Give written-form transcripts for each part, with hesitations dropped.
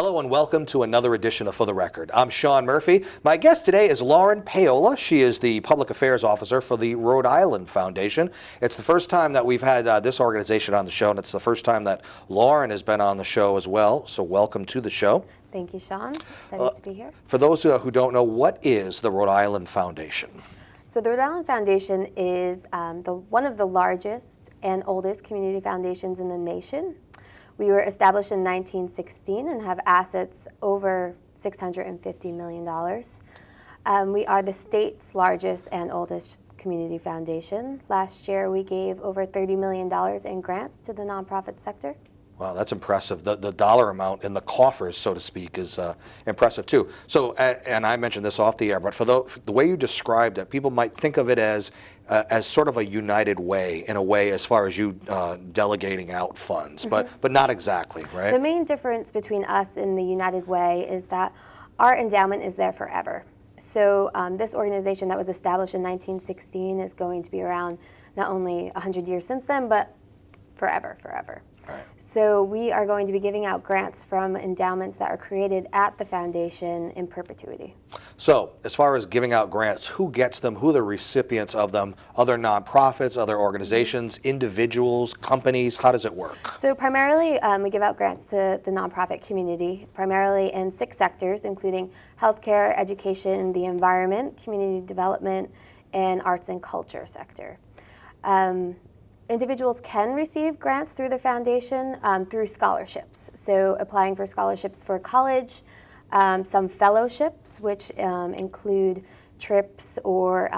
Hello and welcome to another edition of For the Record. I'm Sean Murphy. My guest today is Lauren Paola. She is the Public Affairs Officer for the Rhode Island Foundation. It's the first time that we've had this organization on the show, and it's the first time that Lauren has been on the show as well. So welcome to the show. Thank you, Sean. Excited to be here. For those who don't know, what is the Rhode Island Foundation? So the Rhode Island Foundation is one of the largest and oldest community foundations in the nation. We were established in 1916 and have assets over $650 million. We are the state's largest and oldest community foundation. Last year, we gave over $30 million in grants to the nonprofit sector. Wow, that's impressive. The dollar amount in the coffers, so to speak, is impressive too. So, and I mentioned this off the air, but for the way you described it, people might think of it as sort of a united way, in a way, as far as you delegating out funds, but not exactly, right? The main difference between us and the United Way is that our endowment is there forever. So this organization that was established in 1916 is going to be around not only 100 years since then, but forever. Right. So we are going to be giving out grants from endowments that are created at the foundation in perpetuity. So as far as giving out grants, who gets them, who are the recipients of them? Other nonprofits, other organizations, individuals, companies, how does it work? So primarily we give out grants to the nonprofit community, primarily in 6 sectors, including healthcare, education, the environment, community development, and arts and culture sector. Individuals can receive grants through the foundation through scholarships. So applying for scholarships for college, some fellowships, which include trips or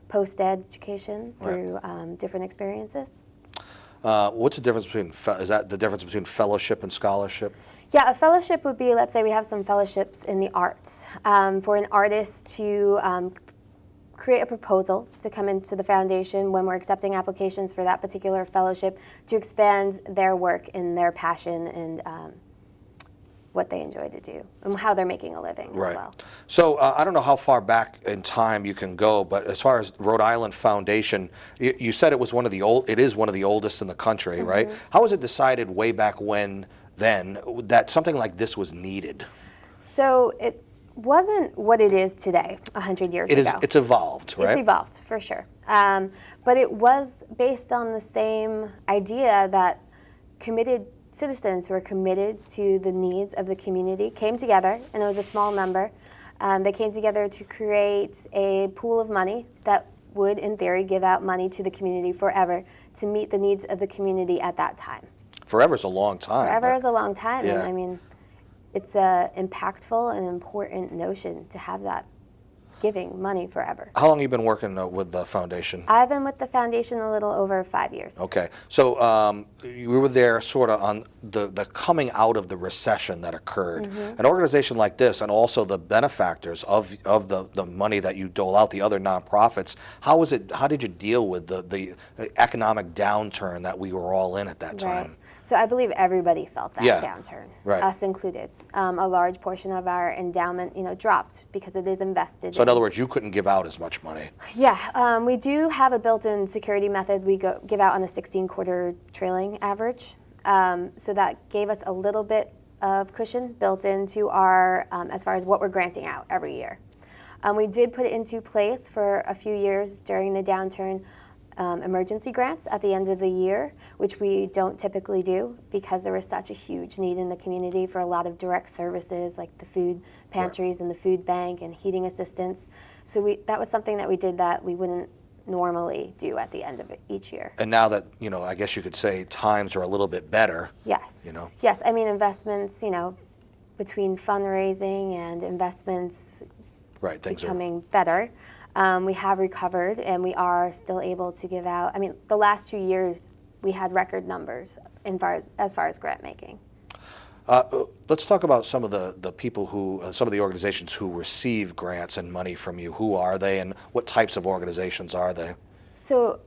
post-ed education through different experiences. What's the difference between, is that the difference between fellowship and scholarship? Yeah, a fellowship would be, let's say we have some fellowships in the arts. For an artist to create a proposal to come into the foundation when we're accepting applications for that particular fellowship to expand their work and their passion and what they enjoy to do and how they're making a living as well. So I don't know how far back in time you can go, but as far as Rhode Island Foundation, you said it was it is one of the oldest in the country, right? How was it decided way back when then that something like this was needed? So it wasn't what it is today 100 years ago. It's evolved, right? It's evolved, for sure. But it was based on the same idea that committed citizens who are committed to the needs of the community came together, and it was a small number. They came together to create a pool of money that would, in theory, give out money to the community forever to meet the needs of the community at that time. Forever is a long time. Forever is a long time, yeah. And I mean, it's an impactful and important notion to have that giving money forever. How long have you been working with the foundation? I've been with the foundation a little over 5 years. Okay, so you were there sort of on the coming out of the recession that occurred. An organization like this, and also the benefactors of the money that you dole out, the other nonprofits, how did you deal with the economic downturn that we were all in at that time? Right. So I believe everybody felt that downturn, us included. A large portion of our endowment, dropped because it is invested. So in other words, you couldn't give out as much money. Yeah, we do have a built-in security method. We give out on a 16-quarter trailing average. So that gave us a little bit of cushion built into our, as far as what we're granting out every year. We did put it into place for a few years during the downturn, emergency grants at the end of the year, which we don't typically do because there was such a huge need in the community for a lot of direct services like the food pantries and the food bank and heating assistance. So that was something that we did that we wouldn't normally do at the end of each year. And now that, I guess you could say times are a little bit better. Yes. Yes, I mean investments, between fundraising and investments becoming better. We have recovered, and we are still able to give out. I mean, the last 2 years, we had record numbers as far as grant making. Let's talk about some of the people some of the organizations who receive grants and money from you. Who are they, and what types of organizations are they? So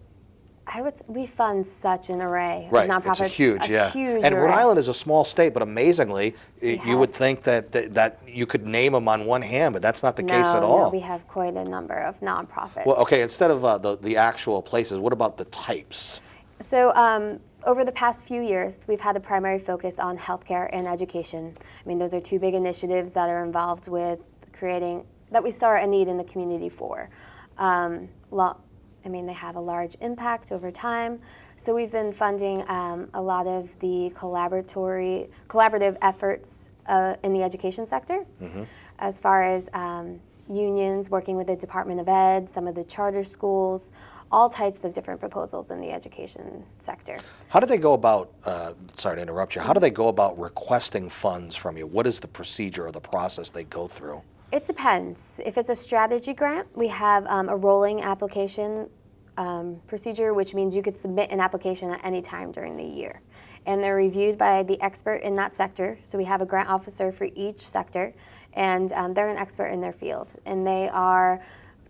we fund such an array of nonprofits. It's huge And Rhode Island is a small state, but amazingly, you would think that you could name them on one hand, but that's not the case at all. No, we have quite a number of nonprofits. Well, okay, instead of the actual places, what about the types? So over the past few years, we've had a primary focus on healthcare and education. I mean, those are two big initiatives that are involved with creating, that we saw a need in the community for. They have a large impact over time. So we've been funding a lot of the collaborative efforts in the education sector, as far as unions working with the Department of Ed, some of the charter schools, all types of different proposals in the education sector. How do they go about, sorry to interrupt you, how do they go about requesting funds from you? What is the procedure or the process they go through? It depends. If it's a strategy grant, we have a rolling application procedure, which means you could submit an application at any time during the year. And they're reviewed by the expert in that sector. So we have a grant officer for each sector, and they're an expert in their field. And they are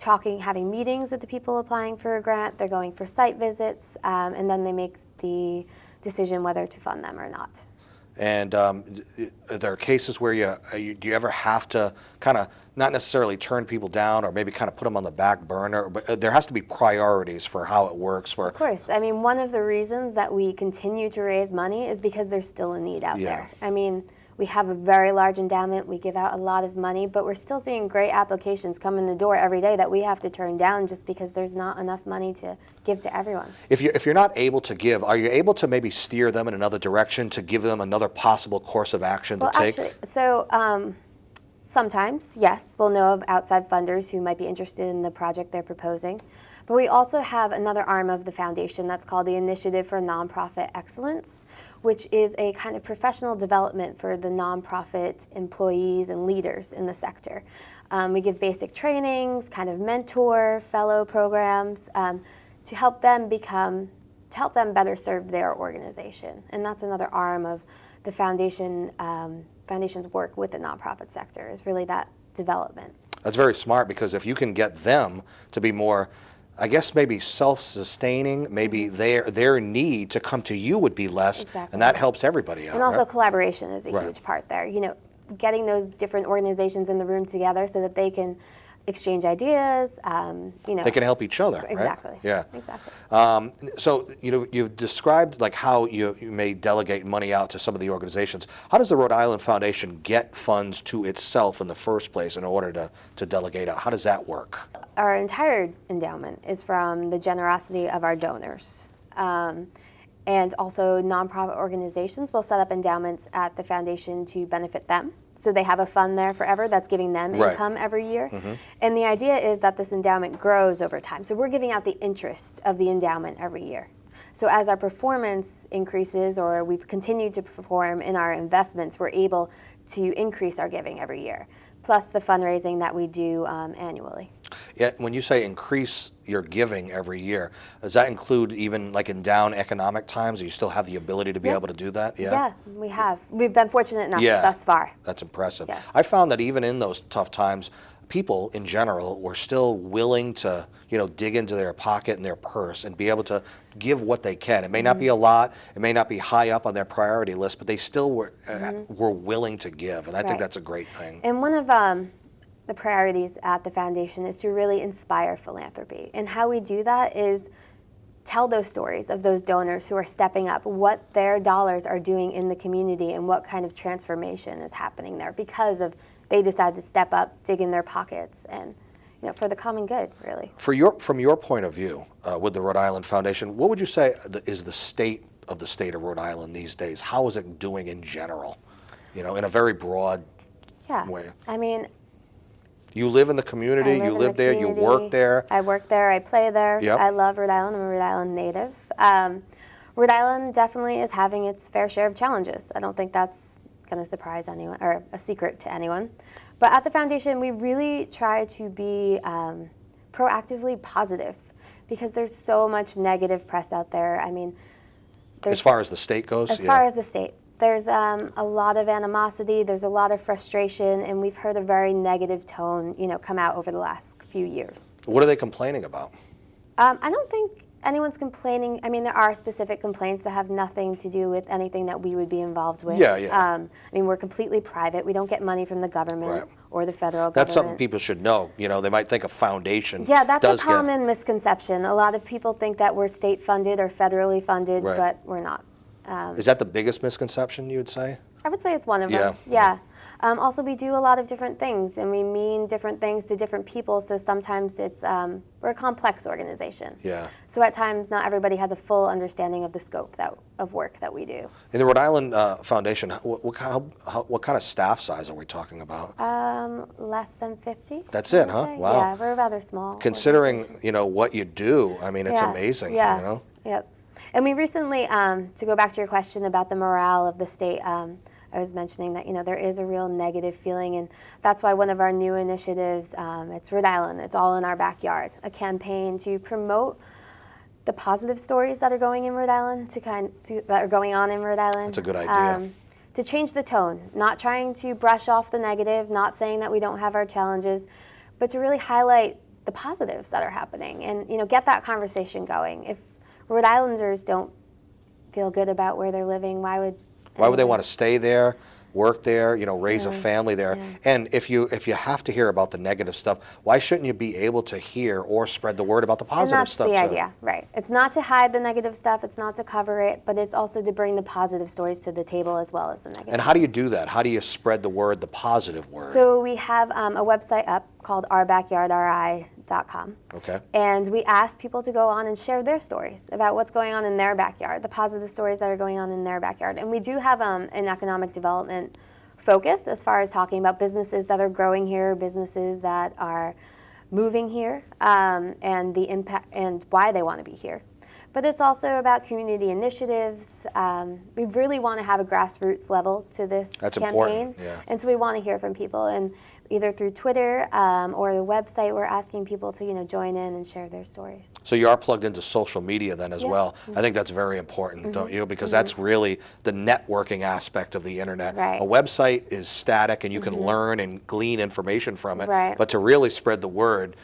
having meetings with the people applying for a grant. They're going for site visits, and then they make the decision whether to fund them or not. And are there cases where do you ever have to kind of not necessarily turn people down or maybe kind of put them on the back burner, but there has to be priorities for how it works for? Of course. I mean, one of the reasons that we continue to raise money is because there's still a need out there. I mean, we have a very large endowment. We give out a lot of money, but we're still seeing great applications come in the door every day that we have to turn down just because there's not enough money to give to everyone. If you're not able to give, are you able to maybe steer them in another direction to give them another possible course of action to take? Actually, so sometimes, yes, we'll know of outside funders who might be interested in the project they're proposing. But we also have another arm of the foundation that's called the Initiative for Nonprofit Excellence, which is a kind of professional development for the nonprofit employees and leaders in the sector. We give basic trainings, kind of mentor, fellow programs to help them better serve their organization. And that's another arm of the foundation's work with the nonprofit sector, is really that development. That's very smart, because if you can get them to be more, I guess maybe self-sustaining, maybe their need to come to you would be less, and that helps everybody out. And also collaboration is a huge part there. You know, getting those different organizations in the room together so that they can exchange ideas. They can help each other. Exactly. Right? Yeah. Exactly. So you've described like how you may delegate money out to some of the organizations. How does the Rhode Island Foundation get funds to itself in the first place in order to delegate out? How does that work? Our entire endowment is from the generosity of our donors. And also nonprofit organizations will set up endowments at the foundation to benefit them. So they have a fund there forever that's giving them income every year. And the idea is that this endowment grows over time. So we're giving out the interest of the endowment every year. So as our performance increases, or we continue to perform in our investments, we're able to increase our giving every year, plus the fundraising that we do annually. Yeah, when you say increase your giving every year, does that include even like in down economic times? Do you still have the ability to be able to do that? Yeah, we have. We've been fortunate enough thus far. That's impressive. Yes. I found that even in those tough times, people in general were still willing to, dig into their pocket and their purse and be able to give what they can. It may not be a lot, it may not be high up on their priority list, but they still were willing to give, and I think that's a great thing. And one of the priorities at the foundation is to really inspire philanthropy. And how we do that is tell those stories of those donors who are stepping up, what their dollars are doing in the community and what kind of transformation is happening there because of they decide to step up, dig in their pockets, and for the common good, really. From your point of view, with the Rhode Island Foundation, what would you say is the state of Rhode Island these days? How is it doing in general? In a very broad way. I mean, you live in the community, you live there, you work there. I work there, I play there. Yep. I love Rhode Island, I'm a Rhode Island native. Rhode Island definitely is having its fair share of challenges. I don't think that's going to surprise anyone or a secret to anyone. But at the foundation, we really try to be proactively positive because there's so much negative press out there. I mean, as far as the state goes? As far as the state. There's a lot of animosity, there's a lot of frustration, and we've heard a very negative tone, come out over the last few years. What are they complaining about? I don't think anyone's complaining. I mean, there are specific complaints that have nothing to do with anything that we would be involved with. Yeah. I mean, we're completely private. We don't get money from the government or the federal government. That's something people should know. You know, they might think a foundation. Yeah, that's does a common misconception. A lot of people think that we're state funded or federally funded, Right. but we're not. Is that the biggest misconception you would say? I would say it's one of them. Yeah. Also, we do a lot of different things, and we mean different things to different people. So sometimes it's we're a complex organization. Yeah. So at times, not everybody has a full understanding of the scope of work that we do. In the Rhode Island Foundation, what kind of staff size are we talking about? Less than 50. That's I it, would huh? say. Wow. Yeah, we're rather small. Considering organization. what you do, I mean, it's amazing. Yeah. You know. Yep. And we recently, to go back to your question about the morale of the state, I was mentioning that there is a real negative feeling, and that's why one of our new initiatives, it's Rhode Island, it's all in our backyard, a campaign to promote the positive stories that are going in Rhode Island, that are going on in Rhode Island. That's a good idea. To change the tone, not trying to brush off the negative, not saying that we don't have our challenges, but to really highlight the positives that are happening, and get that conversation going. If Rhode Islanders don't feel good about where they're living, why would they want to stay there, work there, raise a family there? Yeah. And if you have to hear about the negative stuff, why shouldn't you be able to hear or spread the word about the positive stuff And that's too? the idea, right? It's not to hide the negative stuff, it's not to cover it, but it's also to bring the positive stories to the table as well as the negative. And how do you do that? How do you spread the word, the positive word? So we have a website up called ourbackyardri.com. Okay. And we ask people to go on and share their stories about what's going on in their backyard, the positive stories that are going on in their backyard. And we do have an economic development focus as far as talking about businesses that are growing here, businesses that are moving here, and the impact and why they want to be here. But it's also about community initiatives. We really want to have a grassroots level to this That's campaign. important, yeah. And so we want to hear from people, and either through Twitter or the website, we're asking people to join in and share their stories. So you are plugged into social media then as Yeah. well. I think that's very important, don't you? Because that's really the networking aspect of the internet. Right. A website is static and you can learn and glean information from it. Right. But to really spread the word,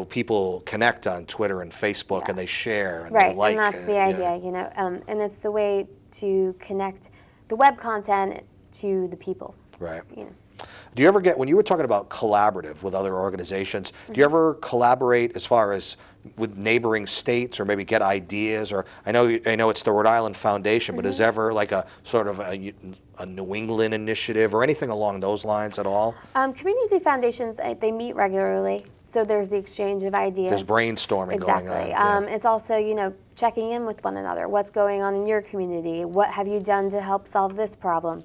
people connect on Twitter and Facebook Yeah. and they share and Right, they like. and that's the yeah. idea, and it's the way to connect the web content to the people. Right. You know. Do you ever get, when you were talking about collaborative with other organizations, do you ever collaborate as far as with neighboring states or maybe get ideas? Or I know it's the Rhode Island Foundation, but is ever like a sort of a New England initiative or anything along those lines at all? Community foundations, they meet regularly, so there's the exchange of ideas. There's brainstorming going on. Exactly. Yeah. It's also, checking in with one another. What's going on in your community? What have you done to help solve this problem?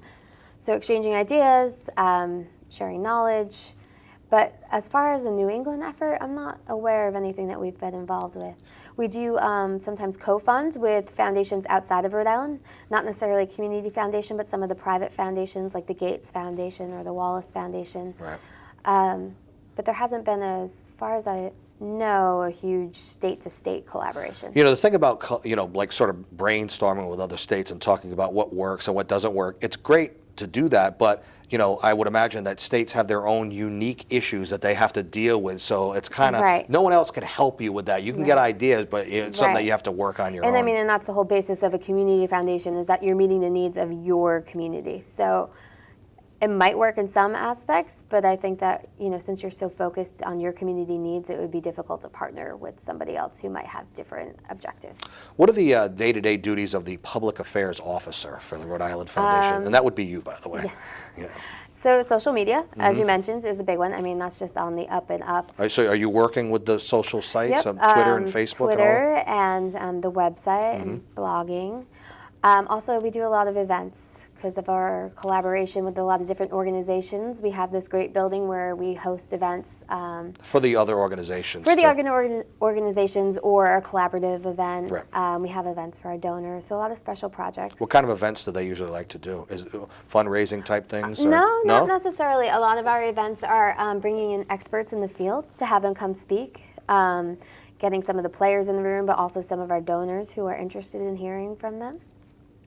So exchanging ideas, sharing knowledge. But as far as the New England effort, I'm not aware of anything that we've been involved with. We do sometimes co-fund with foundations outside of Rhode Island, not necessarily a community foundation, but some of the private foundations like the Gates Foundation or the Wallace Foundation. Right. But there hasn't been, as far as I know, a huge state-to-state collaboration. The thing about, like sort of brainstorming with other states and talking about what works and what doesn't work, it's great to do that, but I would imagine that states have their own unique issues that they have to deal with. So it's kind of, Right. no one else can help you with that. You can get ideas, but it's something that Right. you have to work on your And own. and that's the whole basis of a community foundation, is that you're meeting the needs of your community. So it might work in some aspects, but I think that, since you're so focused on your community needs, it would be difficult to partner with somebody else who might have different objectives. What are the day-to-day duties of the public affairs officer for the Rhode Island Foundation? And that would be you, by the way. Yeah. So social media, as you mentioned, is a big one. I mean, that's just on the up and up. So are you working with the social sites, Yep, Twitter and Facebook Twitter and all? and the website and blogging. Also, we do a lot of events because of our collaboration with a lot of different organizations. We have this great building where we host events. For the other organizations? For the too? organizations or a collaborative event. Right. We have events for our donors, so a lot of special projects. What kind of events do they usually like to do? Is it fundraising type things? Or? No, not necessarily. A lot of our events are bringing in experts in the field to have them come speak, getting some of the players in the room, but also some of our donors who are interested in hearing from them.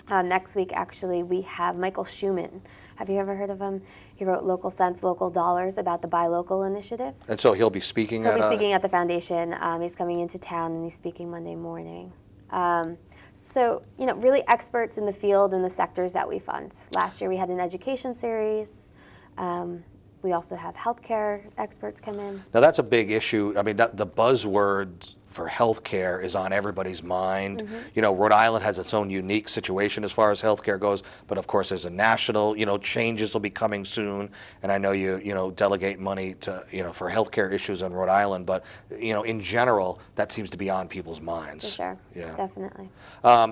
Next week, actually, we have Michael Schumann. Have you ever heard of him? He wrote Local Cents, Local Dollars about the Buy Local initiative. And so he'll be speaking He'll be speaking at the foundation. He's coming into town and he's speaking Monday morning. So, really experts in the field and the sectors that we fund. Last year we had an education series. We also have healthcare experts come in. Now that's a big issue. I mean, the buzzword for healthcare is on everybody's mind. You know, Rhode Island has its own unique situation as far as healthcare goes, but of course, there's a national, you know, changes will be coming soon. And I know you know, delegate money to, you know, for healthcare issues in Rhode Island, but, you know, in general, that seems to be on people's minds. For sure. Yeah. Definitely.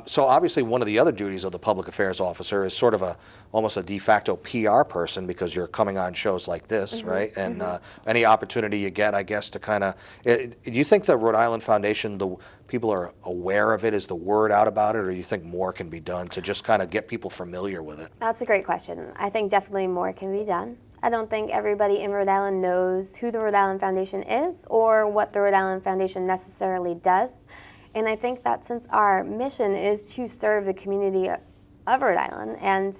So obviously, one of the other duties of the public affairs officer is sort of almost a de facto PR person, because you're coming on shows like this, right? And any opportunity you get, I guess, to kind of, do you think the Rhode Island Foundation, the people are aware of it? Is the word out about it, or do you think more can be done to just kind of get people familiar with it? That's a great question. I think definitely more can be done. I don't think everybody in Rhode Island knows who the Rhode Island Foundation is or what the Rhode Island Foundation necessarily does. And I think that since our mission is to serve the community of Rhode Island, and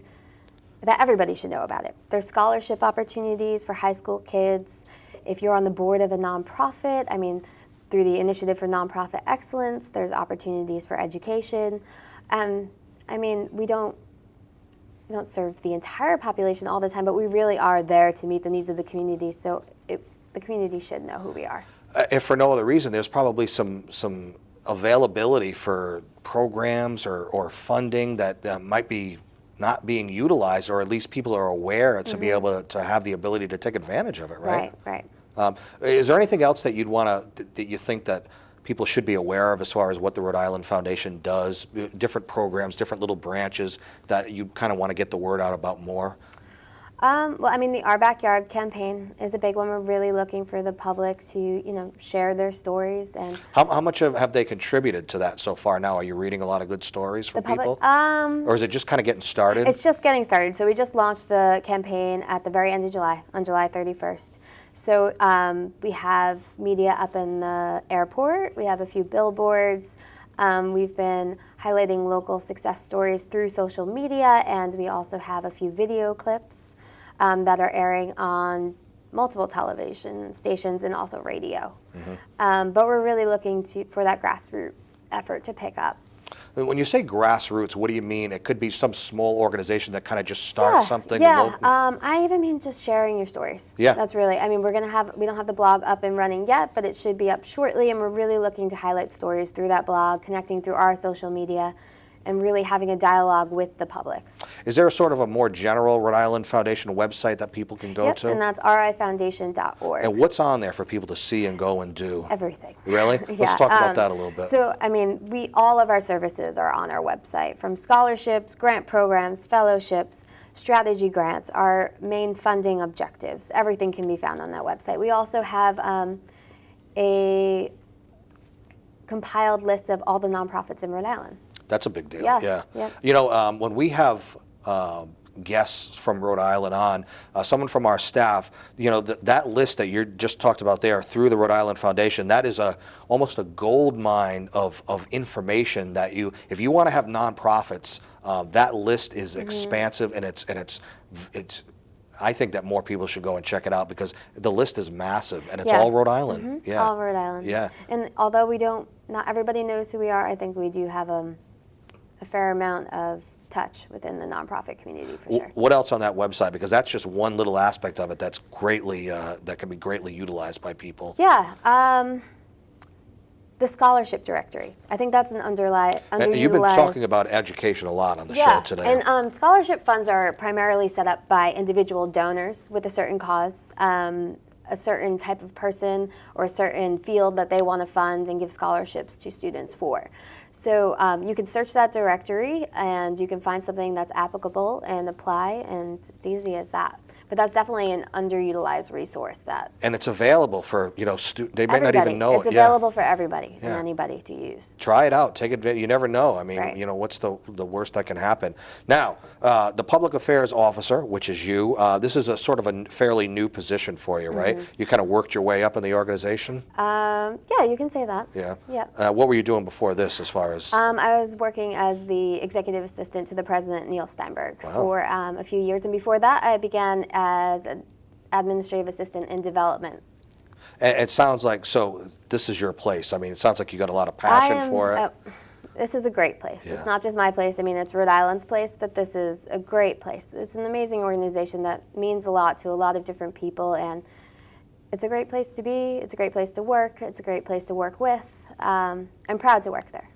that everybody should know about it. There's scholarship opportunities for high school kids. If you're on the board of a nonprofit, I mean, through the Initiative for Nonprofit Excellence, there's opportunities for education. I mean, we don't serve the entire population all the time, but we really are there to meet the needs of the community, so the community should know who we are. If for no other reason, there's probably some availability for programs or funding that might be not being utilized, or at least people are aware to be able to have the ability to take advantage of it, right? Right. Is there anything else that that you think that people should be aware of as far as what the Rhode Island Foundation does, different programs, different little branches that you kind of want to get the word out about more? Well, I mean, the Our Backyard campaign is a big one. We're really looking for the public to, you know, share their stories. And how much have they contributed to that so far now? Are you reading a lot of good stories from people? Or is it just kind of getting started? It's just getting started. So we just launched the campaign at the very end of July, on July 31st. So we have media up in the airport. We have a few billboards. We've been highlighting local success stories through social media, and we also have a few video clips that are airing on multiple television stations and also radio. But we're really looking for that grassroots effort to pick up. When you say grassroots, what do you mean? It could be some small organization that kind of just starts something. Yeah, I even mean just sharing your stories. Yeah. That's really, I mean, we don't have the blog up and running yet, but it should be up shortly, and we're really looking to highlight stories through that blog, connecting through our social media, and really having a dialogue with the public. Is there a sort of a more general Rhode Island Foundation website that people can go to? And that's rifoundation.org. And what's on there for people to see and go and do? Everything. Really? Let's talk about that a little bit. So, I mean, all of our services are on our website, from scholarships, grant programs, fellowships, strategy grants, our main funding objectives. Everything can be found on that website. We also have a compiled list of all the nonprofits in Rhode Island. That's a big deal. Yeah. You know, when we have guests from Rhode Island on, someone from our staff, you know, that list that you just talked about there through the Rhode Island Foundation, that is almost a gold mine of information that if you want to have nonprofits, that list is expansive, and it's I think that more people should go and check it out, because the list is massive, and it's all Rhode Island. Yeah. All Rhode Island. Yeah. And although not everybody knows who we are, I think we do have a fair amount of touch within the nonprofit community, for sure. What else on that website? Because that's just one little aspect of it that's that can be greatly utilized by people. Yeah. The scholarship directory. I think that's an underutilized. You've been talking about education a lot on the show today. And scholarship funds are primarily set up by individual donors with a certain cause, a certain type of person or a certain field that they want to fund and give scholarships to students for. So you can search that directory and you can find something that's applicable and apply, and it's easy as that. But that's definitely an underutilized resource and it's available for, you know, they might not even know it. It's available for everybody and anybody to use. Try it out. Take advantage. You never know. I mean, you know, what's the worst that can happen? Now, the public affairs officer, which is you, this is a sort of a fairly new position for you, right? You kind of worked your way up in the organization? Yeah, you can say that. Yeah. What were you doing before this, as far as? I was working as the executive assistant to the president, Neil Steinberg, for a few years. And before that, I began as an administrative assistant in development. And it sounds like, so this is your place. I mean, it sounds like you got a lot of passion for it. This is a great place. Yeah. It's not just my place. I mean, it's Rhode Island's place, but this is a great place. It's an amazing organization that means a lot to a lot of different people, and it's a great place to be. It's a great place to work. It's a great place to work with. I'm proud to work there.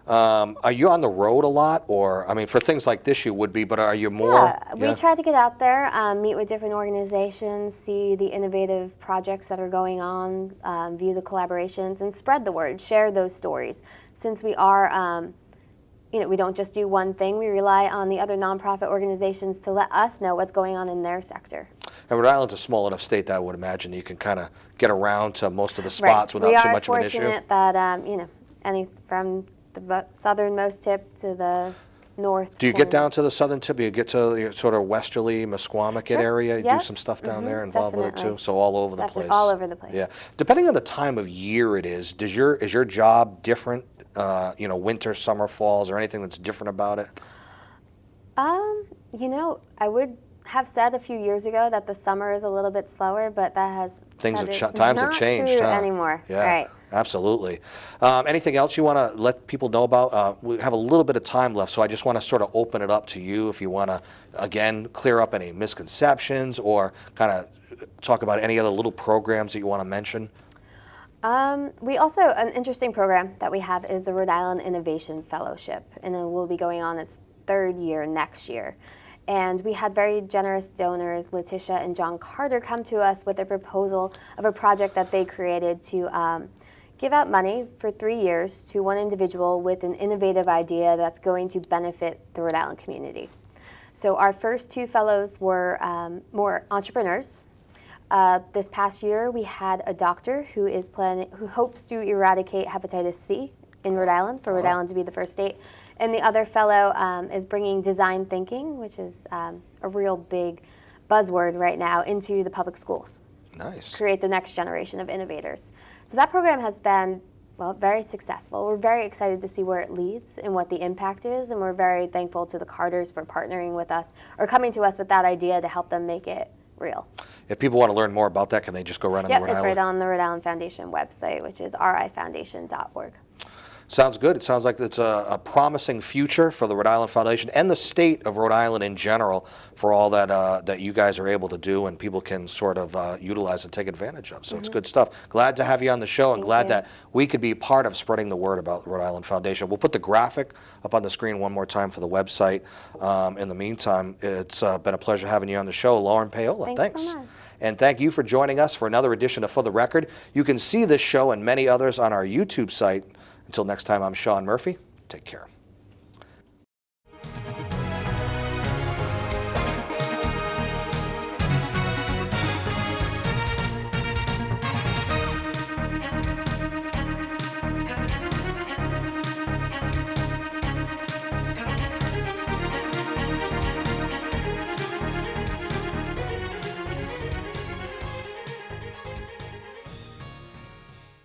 Are you on the road a lot, or I mean, for things like this, you would be, but are you more? Yeah, we try to get out there, meet with different organizations, see the innovative projects that are going on, view the collaborations, and spread the word, share those stories. Since we are, we don't just do one thing, we rely on the other nonprofit organizations to let us know what's going on in their sector. And Rhode Island's a small enough state that I would imagine you can kind of get around to most of the spots without too much of an issue. We are fortunate that, any from the southernmost tip to the north. Do you get down to the southern tip? You get to your sort of westerly Musquamacket area? You Yep. do some stuff down there involved with it too? So all over the place. All over the place. Yeah. Depending on the time of year it is your job different? Winter, summer, falls, or anything that's different about it? I would have said a few years ago that the summer is a little bit slower, but times have changed, not true huh? anymore. Yeah, right. Absolutely. Anything else you want to let people know about? We have a little bit of time left, so I just want to sort of open it up to you if you want to, again, clear up any misconceptions or kind of talk about any other little programs that you want to mention. We also, an interesting program that we have is the Rhode Island Innovation Fellowship, and it will be going on its third year next year. And we had very generous donors, Letitia and John Carter, come to us with a proposal of a project that they created to give out money for 3 years to one individual with an innovative idea that's going to benefit the Rhode Island community. So our first 2 fellows were more entrepreneurs. This past year, we had a doctor who hopes to eradicate hepatitis C in Rhode Island, for Rhode Island to be the first state. And the other fellow is bringing design thinking, which is a real big buzzword right now, into the public schools. Nice. Create the next generation of innovators. So that program has been, very successful. We're very excited to see where it leads and what the impact is, and we're very thankful to the Carters for partnering with us or coming to us with that idea to help them make it real. If people want to learn more about that, can they just go right on the Rhode Island? Yep, it's right on the Rhode Island Foundation website, which is rifoundation.org. Sounds good. It sounds like it's a promising future for the Rhode Island Foundation and the state of Rhode Island in general for all that you guys are able to do and people can sort of utilize and take advantage of. So It's good stuff. Glad to have you on the show and glad that we could be part of spreading the word about the Rhode Island Foundation. We'll put the graphic up on the screen one more time for the website. In the meantime, it's been a pleasure having you on the show, Lauren Paola. Thanks so much. And thank you for joining us for another edition of For the Record. You can see this show and many others on our YouTube site. Until next time, I'm Sean Murphy. Take care.